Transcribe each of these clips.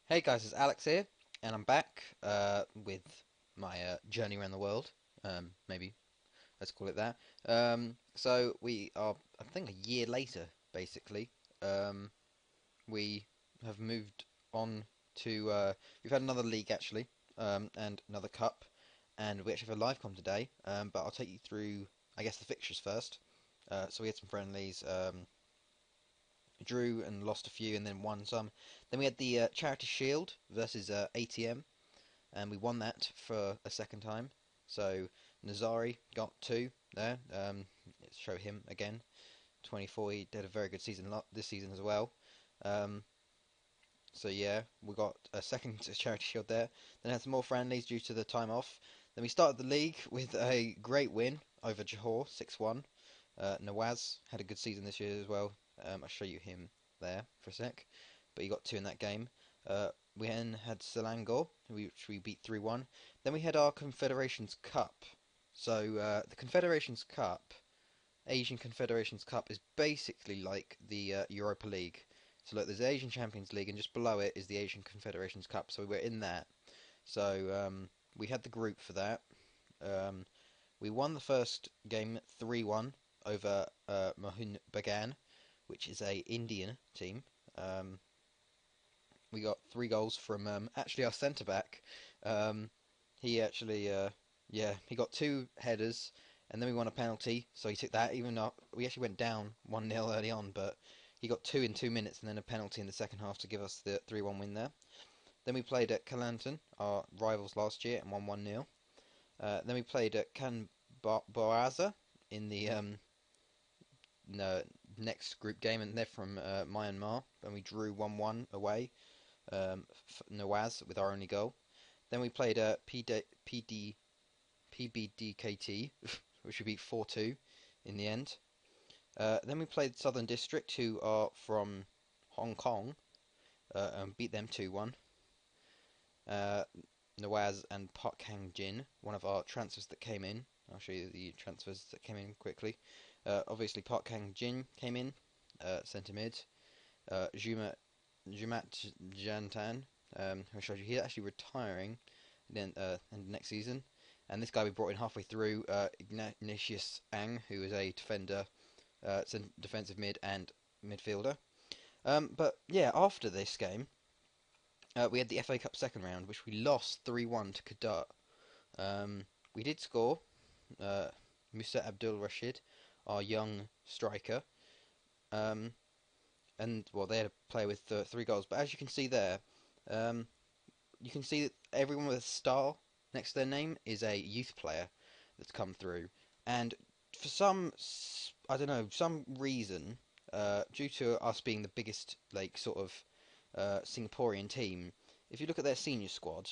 Hey guys, it's Alex here, and I'm back with my journey around the world. Maybe let's call it that. So we are, I think, a year later, basically. Um, we have moved on to. We've had another league actually, and another cup, and we actually have a live com today. But I'll take you through, I guess, the fixtures first. So we had some friendlies. Drew and lost a few, and then won some. Then we had the Charity Shield versus ATM, and we won that for a second time. So Nazari got two there. Let's show him again. 24. He did a very good season this season as well. Um, so yeah, we got a second Charity Shield there. Then had some more friendlies due to the time off. Then we started the league with a great win over Johor, 6-1. Nawaz had a good season this year as well. I'll show you him there for a sec. But he got two in that game. We then had Selangor, which we beat 3-1. Then we had our Confederations Cup. So the Confederations Cup, Asian Confederations Cup, is basically like the Europa League. So look, there's the Asian Champions League, and just below it is the Asian Confederations Cup. So we were in that. So we had the group for that. Um, we won the first game 3-1 over Mohun Bagan, which is a Indian team. Um, we got three goals from actually our centre back. He actually, yeah, he got two headers, and then we won a penalty, so he took that. Even though we actually went down 1-0 early on, but he got two in 2 minutes, and then a penalty in the second half to give us the 3-1 win there. Then we played at Kelantan, our rivals last year, and won 1-0. Then we played at Canberra in the no, next group game, and they're from Myanmar, and we drew 1-1 away. Nawaz with our only goal. Then we played PBDKT, which we beat 4-2 in the end. Then we played Southern District, who are from Hong Kong, and beat them 2-1. Uh, Nawaz and Park Hang Jin, one of our transfers that came in. I'll show you the transfers that came in quickly. Obviously, Park Hang Jin came in, centre mid. Jumat Jantan, who I showed you, he's actually retiring in the next season. And this guy we brought in halfway through, Ignatius Ang, who is a defender, defensive mid and midfielder. But yeah, after this game, we had the FA Cup second round, which we lost 3-1 to Qadar. We did score. Musa Abdul Rashid, our young striker. Um, and well, they had a player with three goals. But as you can see there, um, you can see that everyone with a star next to their name is a youth player that's come through. And for some, I don't know, some reason, due to us being the biggest, like, sort of Singaporean team, if you look at their senior squad,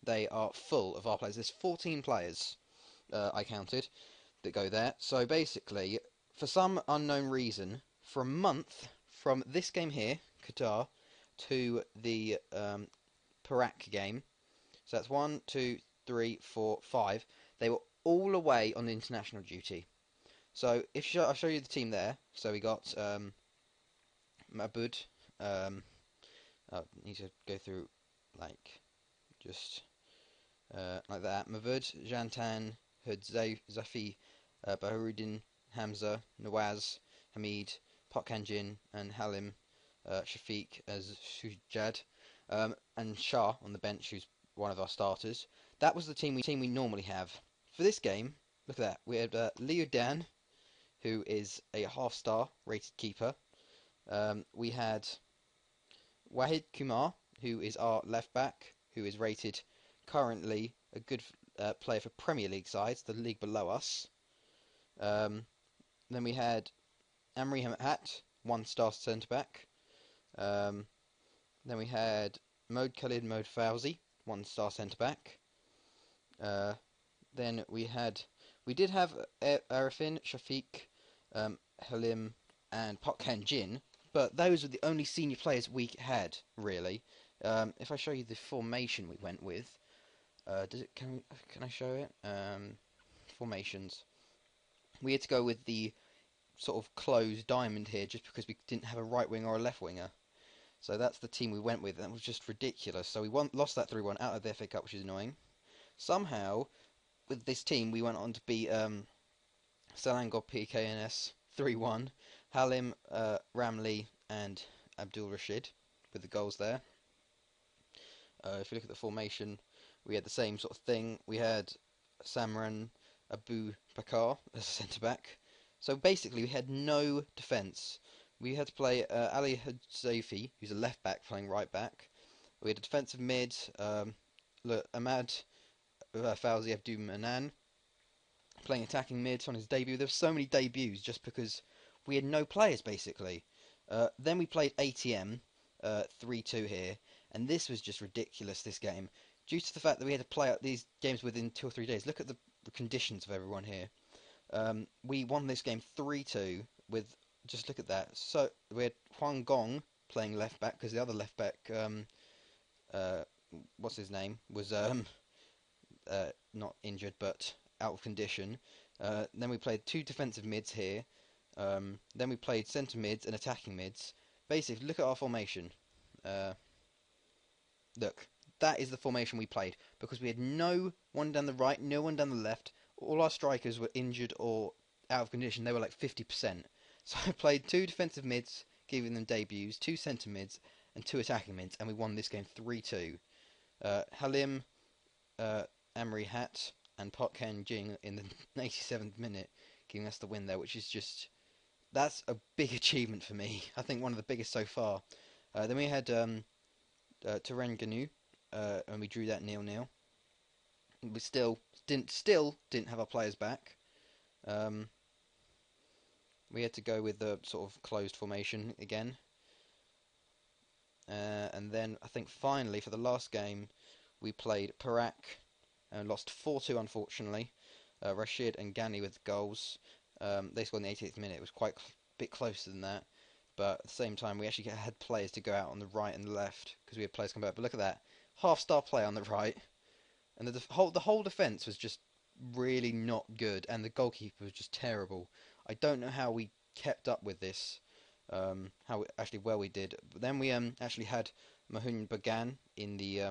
they are full of our players. There's 14 players, I counted, that go there. So basically, for some unknown reason, for a month from this game here, Qatar, to the Perak game, so that's 1, 2, 3, 4, 5, they were all away on international duty. So if I'll show you the team there. So we got Mabud. I need to go through like just like that. Mavud, Jantan, Hud, Zafi, Baharudin, Hamza, Nawaz, Hamid, Potkanjin, and Halim, Shafiq as Shujad, and Shah on the bench, who's one of our starters. That was the team we normally have. For this game, look at that. We had Liu Dan, who is a half-star rated keeper. We had Wahid Kumar, who is our left back, who is rated currently a good player for Premier League sides, the league below us. Um, then we had Amri Hat, one-star centre back. Um, then we had Mode Khalid Mode Fauzi, one-star centre back. Then we did have Arifin, Shafiq, Halim, and Potkan Jin, but those were the only senior players we had, really. If I show you the formation we went with, does it? Can I show it? Formations. We had to go with the sort of closed diamond here, just because we didn't have a right winger or a left winger. So that's the team we went with, and it was just ridiculous. So we lost that 3-1 out of the FA Cup, which is annoying. Somehow, with this team, we went on to beat Selangor PKNS 3-1. Halim, Ramli, and Abdul Rashid with the goals there. If you look at the formation, we had the same sort of thing. We had Samran Abu Bakar as a centre back. So basically, we had no defence. We had to play Ali Hadzafi, who's a left back, playing right back. We had a defensive mid, Ahmad Fauzi Abdul Manan, playing attacking mid on his debut. There were so many debuts just because we had no players, basically. Then we played ATM 3-2 here, and this was just ridiculous, this game. Due to the fact that we had to play out these games within 2 or 3 days. Look at the conditions of everyone here. We won this game 3-2 with, just look at that. So we had Huang Gong playing left back because the other left back, what's his name, was not injured but out of condition. Then we played 2 defensive mids here. Then we played centre mids and attacking mids. Basically, look at our formation. Look, that is the formation we played because we had no one down the right, no one down the left. All our strikers were injured or out of condition. They were like 50%. So I played 2 defensive mids, giving them debuts, 2 centre mids, and 2 attacking mids, and we won this game 3-2. Halim, Amri Hat, and Pot Ken Jing in the 87th minute, giving us the win there, which is just, that's a big achievement for me. I think one of the biggest so far. Then we had Terengganu, and we drew that 0-0. We still didn't have our players back. We had to go with the sort of closed formation again. And then I think finally for the last game we played Perak and lost 4-2 unfortunately. Rashid and Ghani with goals. They scored in the 88th minute. It was quite a bit closer than that. But at the same time, we actually had players to go out on the right and the left because we had players come back. But look at that, half-star play on the right, and the whole defence was just really not good, and the goalkeeper was just terrible. I don't know how we kept up with this, how actually well we did. But then we actually had Mahun Bagan in the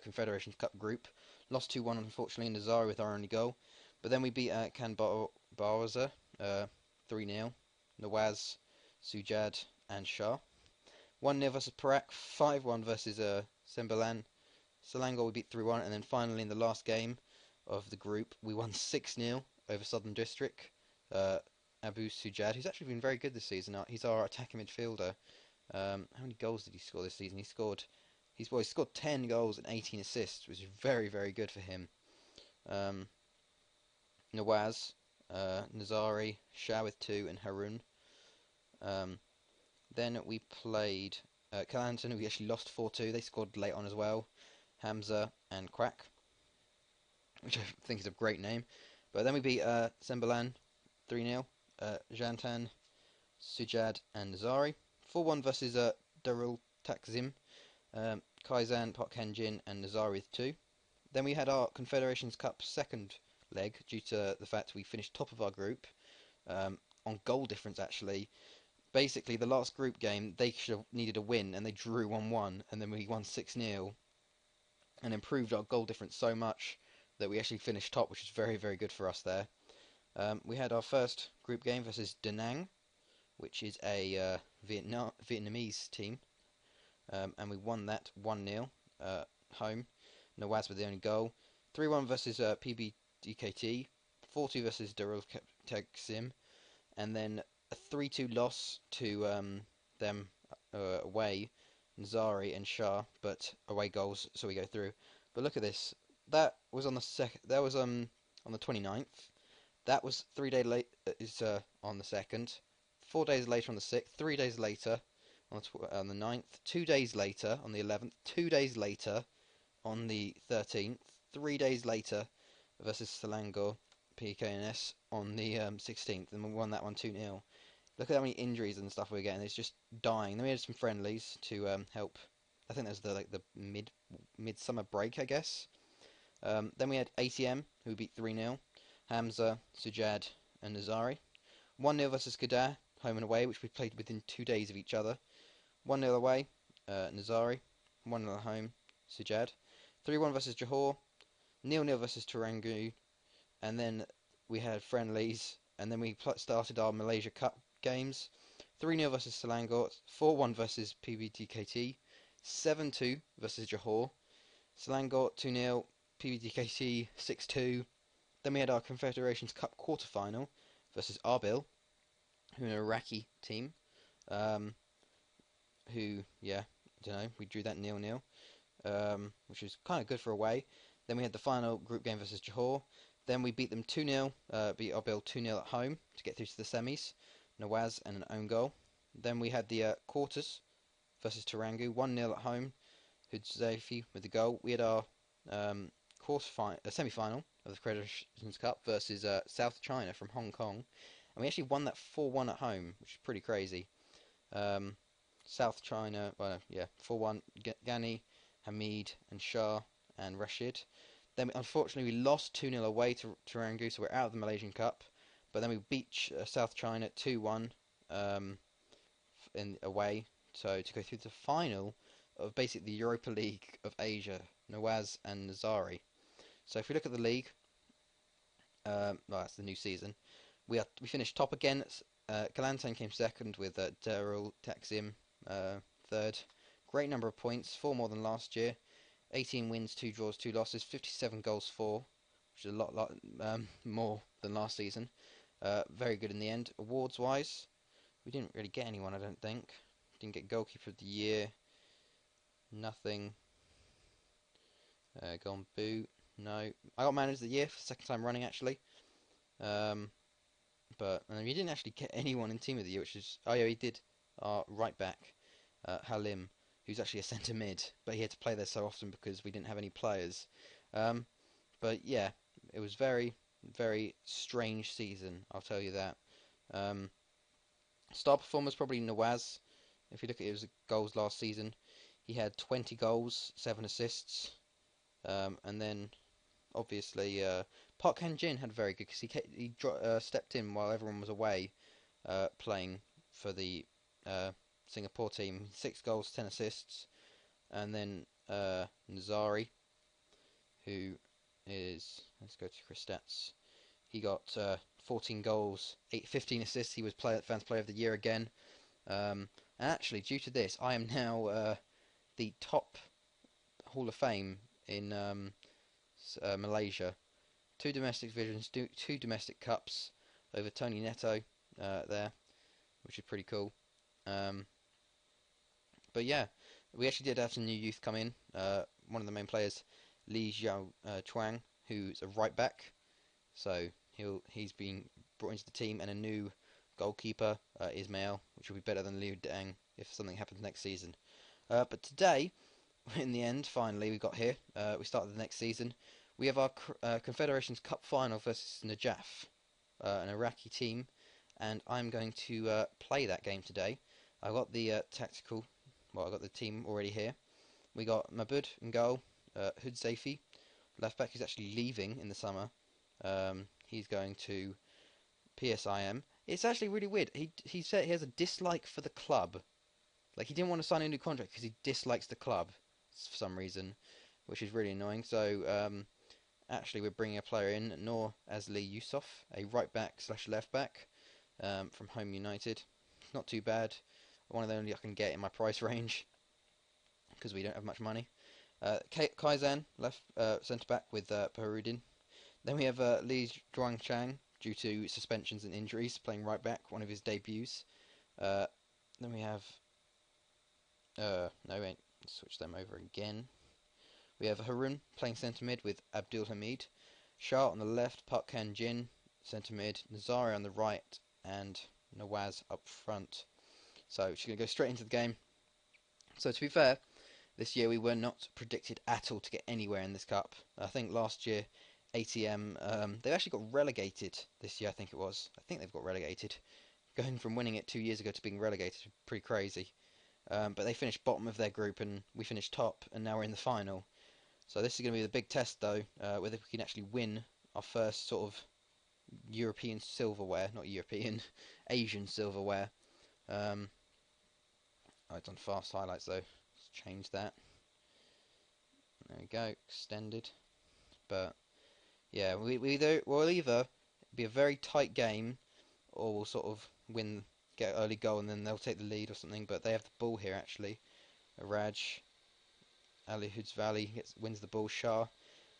Confederations Cup group. Lost 2-1 unfortunately, and Nazari with our only goal. But then we beat Can Bawaza 3-0. Nawaz, Sujad, and Shah. 1-0 versus Perak, 5-1 versus Sembalan. Selangor we beat 3-1, and then finally in the last game of the group, we won 6-0 over Southern District. Abu Sujad, who's actually been very good this season. He's our attacking midfielder. How many goals did he score this season? He scored 10 goals and 18 assists, which is very, very good for him. Nawaz, Nazari, Shah with 2, and Harun. Then we played Kalantan, who we actually lost 4-2. They scored late on as well. Hamza and Quack, which I think is a great name. But then we beat Sembalan 3-0. Jantan, Sujad, and Nazari. 4-1 versus Darul Takzim. Kaizan, Pak Henjin, and Nazari with 2. Then we had our Confederations Cup second leg due to the fact we finished top of our group on goal difference actually. Basically, the last group game they should have needed a win and they drew 1-1, and then we won 6-0 and improved our goal difference so much that we actually finished top, which is very, very good for us there. We had our first group game versus Da Nang, which is a Vietnamese team, and we won that 1-0 home. Nawaz with the only goal. 3-1 versus PBDKT, 4-2 versus Darul Taksim, and then a 3-2 loss to them away, Nazari and Shah, but away goals, so we go through. But look at this. That was on the That was on the 29th. That was 3 days late. Is on the 2nd. 4 days later on the 6th. 3 days later on the 9th. 2 days later on the 11th. 2 days later on the 13th. 3 days later versus Selangor PKNS on the 16th, and we won that one 2-0. Look at how many injuries and stuff we're getting. It's just dying. Then we had some friendlies to help. I think that was the midsummer break, I guess. Then we had ATM, who beat 3-0. Hamza, Sujad, and Nazari. 1-0 versus Kedah, home and away, which we played within 2 days of each other. 1-0 away, Nazari. 1-0 at home, Sujad. 3-1 versus Johor. 0-0 versus Terengganu. And then we had friendlies. And then we started our Malaysia Cup games. 3-0 versus Selangor. 4-1 versus PBTKT. 7-2 versus Johor. Selangor 2-0. PBTKT 6-2. Then we had our Confederations Cup quarter final versus Arbil, who are an Iraqi team. Who, yeah, I don't know, we drew that 0-0, which was kind of good for away. Then we had the final group game versus Johor. Then we beat them 2-0, beat Arbil 2-0 at home to get through to the semis. Nawaz and an own goal. Then we had the quarters versus Terengganu, 1-0 at home. Hudzaifi with the goal. We had our semi-final of the Confederations Cup versus South China from Hong Kong, and we actually won that 4-1 at home, which is pretty crazy. South China, well, yeah, 4-1. Ghani, Hamid, and Shah, and Rashid. Then, unfortunately, we lost 2-0 away to Terengganu, so we're out of the Malaysian Cup. But then we beat South China 2-1 in away, so to go through the final of basically the Europa League of Asia, Nawaz and Nazari. So if we look at the league, well, that's the new season. We finished top again. Kelantan came second with Darul Taksim third. Great number of points, 4 more than last year. 18 wins, 2 draws, 2 losses, 57 goals for, which is a lot more than last season. Very good in the end. Awards wise, we didn't really get anyone, I don't think. Didn't get goalkeeper of the year. Nothing. Gone boo. No. I got manager of the year for the second time running, actually. But we didn't actually get anyone in team of the year, which is... Oh, yeah, he did. Our right back, Halim, who's actually a centre mid, but he had to play there so often because we didn't have any players. But yeah, it was very, very strange season, I'll tell you that. Star performers probably Nawaz. If you look at his goals last season, he had 20 goals, 7 assists, and then obviously Park Han-jin had very good because he stepped in while everyone was away playing for the Singapore team. 6 goals, 10 assists, and then Nazari, who is, let's go to Chris Stats. He got 14 goals, 15 assists. He was Fans Player of the Year again. And actually, due to this, I am now the top Hall of Fame in Malaysia. 2 domestic divisions, 2 domestic cups over Tony Neto there, which is pretty cool. But yeah, we actually did have some new youth come in. One of the main players, Li Xiao Chuang, who's a right back. So he's been brought into the team, and a new goalkeeper, Ismail, which will be better than Liu Deng if something happens next season. But today, in the end, finally, we got here. We started the next season. We have our Confederations Cup Final versus Najaf, an Iraqi team, and I'm going to play that game today. I've got the I've got the team already here. We got Mabud in goal, Hudzaifi, left back, who's actually leaving in the summer. He's going to PSIM. It's actually really weird. He said he has a dislike for the club. Like, he didn't want to sign a new contract because he dislikes the club for some reason, which is really annoying. So, actually, we're bringing a player in, Noor Azli Yusuf, a right back / left back from Home United. Not too bad. One of the only I can get in my price range because we don't have much money. Kaizan, left centre back with Perudin. Then we have Li Zhuangchang, due to suspensions and injuries, playing right back, one of his debuts. Then we have... no, wait, switch them over again. We have Harun playing centre mid with Abdul Hamid. Shah on the left, Park Han-jin, centre mid, Nazari on the right, and Nawaz up front. So she's going to go straight into the game. So to be fair, this year we were not predicted at all to get anywhere in this cup. I think last year ATM, they've actually got relegated this year, I think it was. I think they've got relegated. Going from winning it 2 years ago to being relegated, pretty crazy. But they finished bottom of their group and we finished top, and now we're in the final. So this is going to be the big test though, whether we can actually win our first sort of European silverware, not European, Asian silverware. Oh, it's on fast highlights though. Let's change that. There we go, extended. But yeah, we'll either be a very tight game, or we'll sort of get an early goal, and then they'll take the lead or something. But they have the ball here actually. Raj Ali Hoods Valley wins the ball. Shah,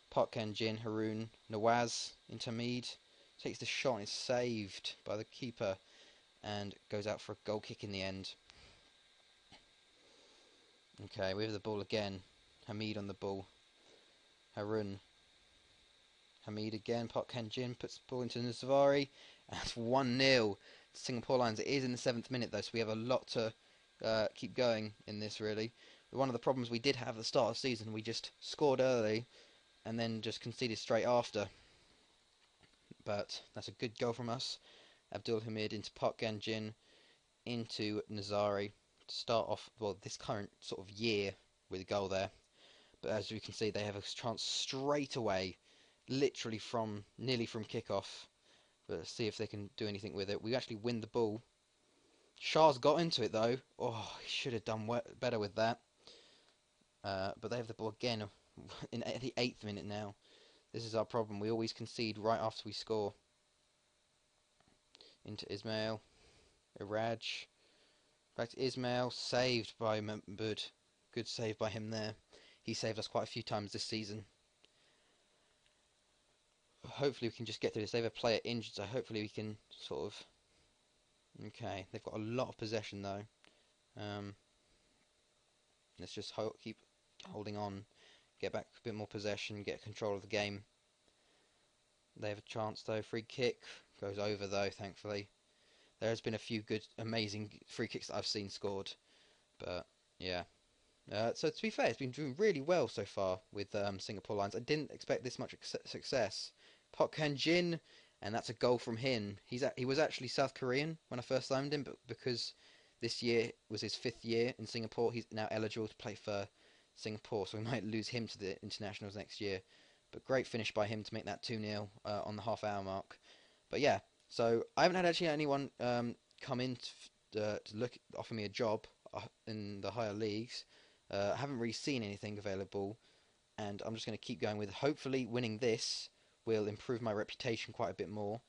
Park Jin, Haroon, Nawaz into Mead, takes the shot and is saved by the keeper, and goes out for a goal kick in the end. Okay, we have the ball again. Hamid on the ball. Haroon. Hamid again. Park Jin puts the ball into Nusvari. And that's 1-0 to Singapore Lions. It is in the 7th minute though, so we have a lot to keep going in this really. One of the problems we did have at the start of the season, we just scored early and then just conceded straight after. But that's a good goal from us. Abdul Hamid into Park Jin, into Nazari to start off, well, this current sort of year with a goal there. But as you can see, they have a chance straight away, literally nearly from kickoff. But let's see if they can do anything with it. We actually win the ball. Shah's got into it though. Oh, he should have done better with that. But they have the ball again in the 8th minute now. This is our problem. We always concede right after we score. Into Ismail. Iraj. Back to Ismail. Saved by Mahmoud. Good save by him there. He saved us quite a few times this season. Hopefully we can just get through this. They have a player injured, so hopefully we can sort of... Okay, they've got a lot of possession though. Let's just keep holding on. Get back a bit more possession, get control of the game. They have a chance though. Free kick goes over though, thankfully. There has been a few good, amazing free kicks that I've seen scored. But, yeah. So to be fair, it's been doing really well so far with Singapore Lions. I didn't expect this much success. Park Jin, and that's a goal from him. He was actually South Korean when I first signed him, but because this year was his 5th year in Singapore, he's now eligible to play for Singapore, so we might lose him to the internationals next year. But great finish by him to make that 2-0 on the half-hour mark. But yeah, so I haven't had actually anyone come in to offer me a job in the higher leagues. I haven't really seen anything available, and I'm just going to keep going with hopefully winning this will improve my reputation quite a bit more,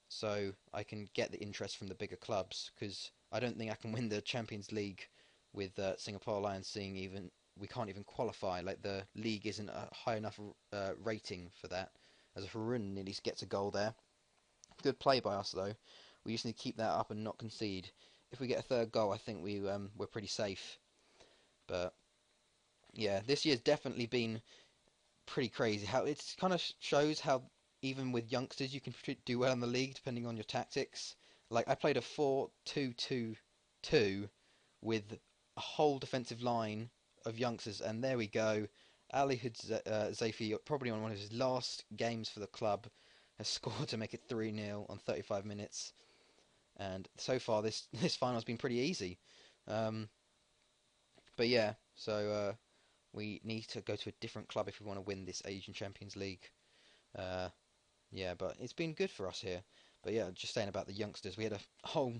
so I can get the interest from the bigger clubs, because I don't think I can win the Champions League with Singapore Lions, seeing even we can't even qualify. Like, the league isn't a high enough rating for that, as Harun nearly gets a goal there. Good play by us though. We just need to keep that up and not concede. If we get a 3rd goal, I think we're pretty safe. But yeah, this year's definitely been pretty crazy. How it kind of shows how even with youngsters you can do well in the league depending on your tactics. Like, I played a 4-2-2-2 with a whole defensive line of youngsters, and there we go. Ali Zafi, probably on one of his last games for the club, has scored to make it 3-0 on 35 minutes. And so far this final has been pretty easy. But yeah, so we need to go to a different club if we want to win this Asian Champions League. Yeah, but it's been good for us here. But yeah, just saying about the youngsters, we had a whole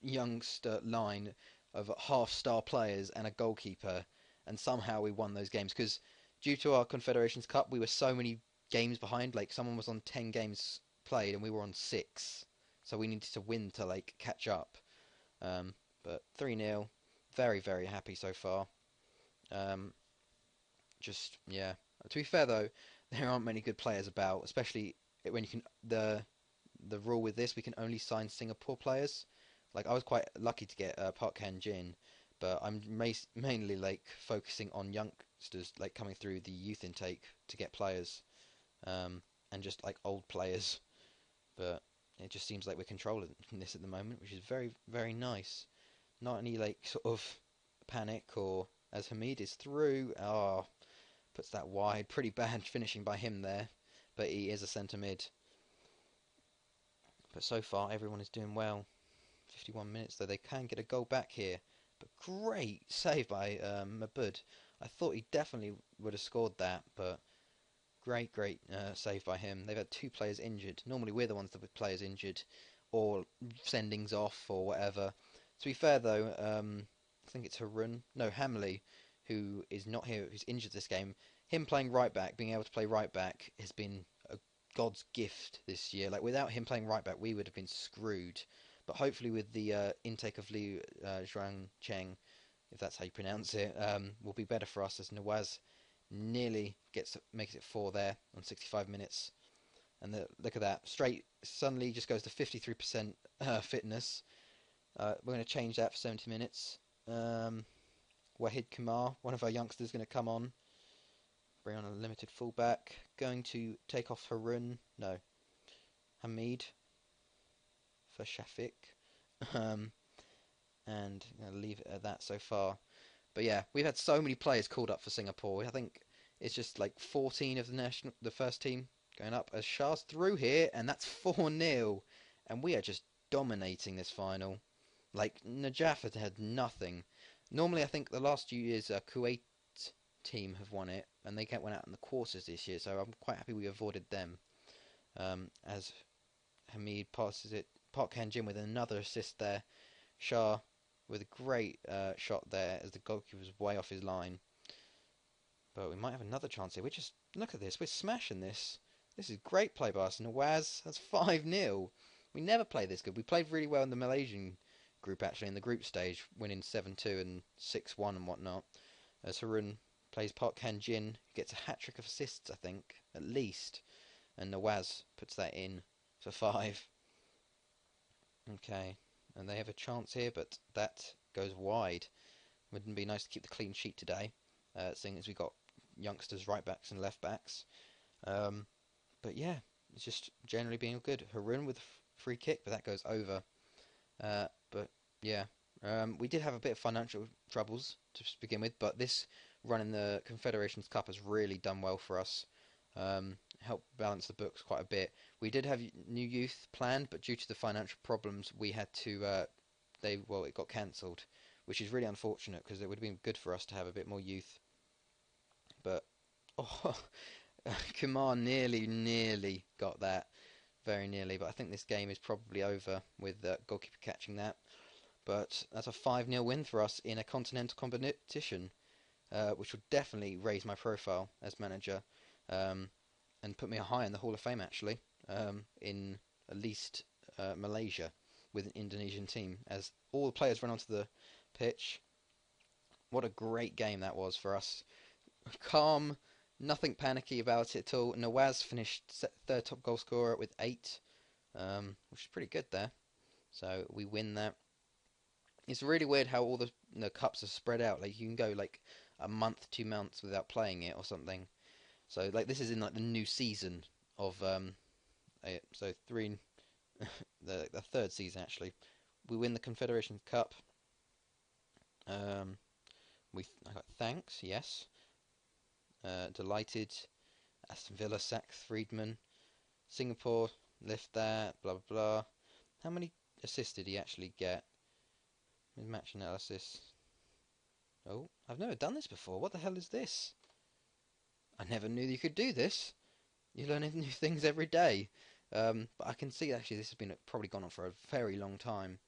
youngster line of half-star players and a goalkeeper, and somehow we won those games, because due to our Confederations Cup, we were so many games behind. Like, someone was on 10 games played and we were on 6, so we needed to win to like catch up. But 3-0, very, very happy so far. Just, yeah. To be fair though, there aren't many good players about, especially when you can the rule with this, we can only sign Singapore players. Like, I was quite lucky to get Park Jin, but I'm mainly like focusing on youngsters like coming through the youth intake to get players, and just like old players. But it just seems like we're controlling this at the moment, which is very, very nice. Not any like sort of panic, or as Hamid is through. Oh, puts that wide. Pretty bad finishing by him there, but he is a centre mid. But so far everyone is doing well. 51 minutes though, they can get a goal back here. But great save by Mabud. I thought he definitely would have scored that, but great save by him. They've had 2 players injured. Normally we're the ones that with players injured, or sendings off, or whatever. To be fair though, think it's Harun, no, Hamley, who is not here, who's injured this game. Him playing right back, being able to play right back, has been a God's gift this year. Like without him playing right back, we would have been screwed. But hopefully, with the intake of Liu Zhuang Cheng, if that's how you pronounce it, will be better for us as Nawaz nearly makes it 4 there on 65 minutes. And look at that, straight suddenly just goes to 53% fitness. We're going to change that for 70 minutes. Wahid Kumar, one of our youngsters, going to come on. Bring on a limited fullback. Going to take off Harun. No. Hamid for Shafiq. And I'm going to leave it at that so far. But yeah, we've had so many players called up for Singapore. I think it's just like 14 of the first team going up as Shah's through here, and that's 4-0. And we are just dominating this final. Like, Najaf had nothing. Normally, I think the last few years, Kuwait team have won it, and they went out in the quarters this year, so I'm quite happy we avoided them. As Hamid passes it, Park Han-jin with another assist there. Shah with a great shot there as the goalkeeper was way off his line. But we might have another chance here. Look at this, we're smashing this. This is great play by us. Nawaz, that's 5-0. We never play this good. We played really well in the Malaysian group, actually, in the group stage, winning 7-2 and 6-1 and whatnot. As Harun plays Park Han-jin, gets a hat-trick of assists, I think, at least. And Nawaz puts that in for 5. Okay, and they have a chance here, but that goes wide. Wouldn't it be nice to keep the clean sheet today, seeing as we got youngsters right backs and left backs. But yeah, it's just generally being good. Harun with a free kick, but that goes over. But yeah, we did have a bit of financial troubles to begin with, but this run in the Confederations Cup has really done well for us. Helped balance the books quite a bit. We did have new youth planned, but due to the financial problems, we had to. It got cancelled, which is really unfortunate because it would have been good for us to have a bit more youth. But Kumar nearly got that, very nearly. But I think this game is probably over with the goalkeeper catching that. But that's a 5-0 win for us in a continental competition, which would definitely raise my profile as manager. And put me high in the Hall of Fame, actually, in at least Malaysia with an Indonesian team, as all the players ran onto the pitch. What a great game that was for us. Calm, nothing panicky about it at all. Nawaz finished third top goal scorer with 8, which is pretty good there. So we win that. It's really weird how all the cups are spread out. Like you can go like a month, 2 months without playing it or something. So like this is in like the new season of the third season actually. We win the Confederation Cup. I got thanks, yes. Delighted. Aston Villa sacked Friedman. Singapore lift that. Blah blah blah. How many assists did he actually get? Match analysis. Oh, I've never done this before. What the hell is this? I never knew you could do this. You learn new things every day. But I can see actually this has been probably gone on for a very long time.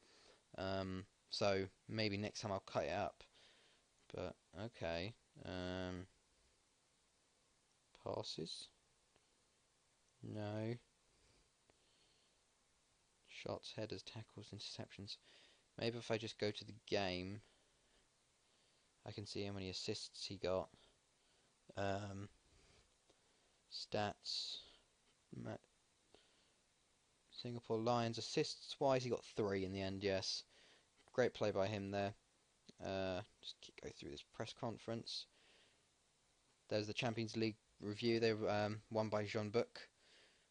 So maybe next time I'll cut it up. But okay. Passes. No. Shots, headers, tackles, interceptions. Maybe if I just go to the game, I can see how many assists he got. Stats. Singapore Lions assists wise, he got 3 in the end. Yes, great play by him there. Just go through this press conference. There's the Champions League review. They won by Jean Book.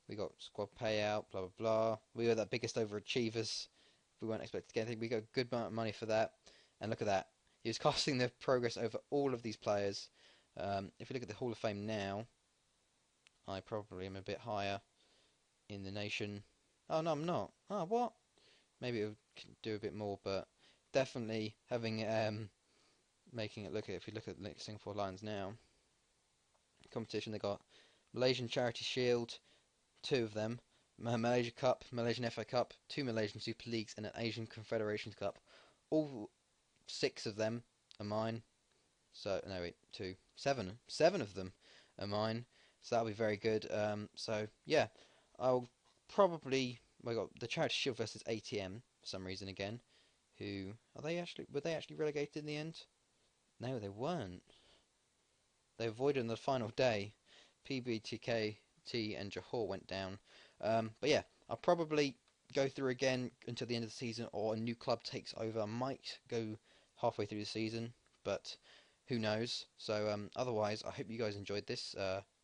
We got squad payout. Blah blah blah. We were the biggest overachievers. We weren't expected to get anything. We got a good amount of money for that. And look at that. He was casting the progress over all of these players. If you look at the Hall of Fame now, I probably am a bit higher in the nation. Oh no, I'm not. Oh, what? Maybe it would do a bit more, but definitely having making it look at. If you look at Singapore Lions now, competition, they got Malaysian Charity Shield, 2 of them, Malaysia Cup, Malaysian FA Cup, 2 Malaysian Super Leagues, and an Asian Confederations Cup. All 6 of them are mine. So no, wait, two, seven of them are mine. So that'll be very good. So yeah, I'll probably we got the Charity Shield versus ATM for some reason again. Who are they actually? Were they actually relegated in the end? No, they weren't. They avoided on the final day. PBTKT and Johor went down. But yeah, I'll probably go through again until the end of the season, or a new club takes over. I might go halfway through the season, but who knows? So otherwise, I hope you guys enjoyed this.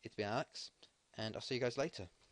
It's been Alex, and I'll see you guys later.